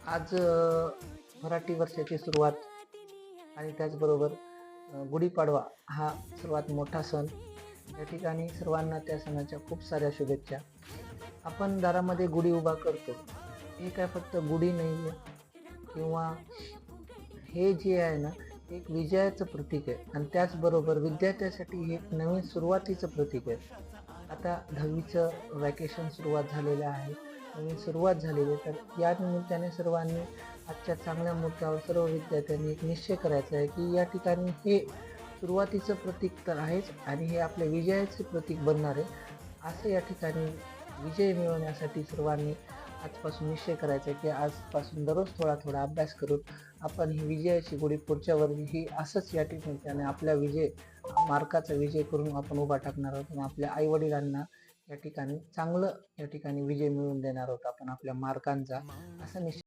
आज मराठी वर्षाची सुरुवात आणि त्याचबरोबर गुढीपाडवा हा सर्वात मोठा सण. या ठिकाणी सर्वांना त्या सणाच्या खूप साऱ्या शुभेच्छा. आपण दारामध्ये गुढी उभा करतो. हे काय फक्त गुढी नाही आहे किंवा हे जे आहे ना, एक विजयाचं प्रतीक आहे आणि त्याचबरोबर विद्यार्थ्यासाठी हे एक नवीन सुरुवातीचं प्रतीक आहे. आता 10वीचं वॅकेशन सुरुवात झालेलं आहे. नवीन सुरुवात झालेली आहे. तर या निमित्ताने सर्वांनी आजच्या चांगल्या मुद्द्यावर सर्व विद्यार्थ्यांनी एक निश्चय करायचा आहे, की या ठिकाणी हे सुरुवातीचं प्रतीक तर आहेच आणि हे आपल्या विजयाचे प्रतीक बनणार आहे. असं या ठिकाणी विजय मिळवण्यासाठी सर्वांनी आजपासून निश्चय करायचा आहे, की आजपासून दररोज थोडा अभ्यास करून आपण ही विजयाची गुढी पुढच्या वर्षी ही असंच या ठिकाणी आपला विजय मार्काचा विजय करून आपण उभा टाकणार आहोत आणि आपल्या आईवडिलांना या ठिकाणी चांगलं या ठिकाणी विजय मिळवून देणार आहोत आपण आपल्या मार्कांचा, असं निश्चित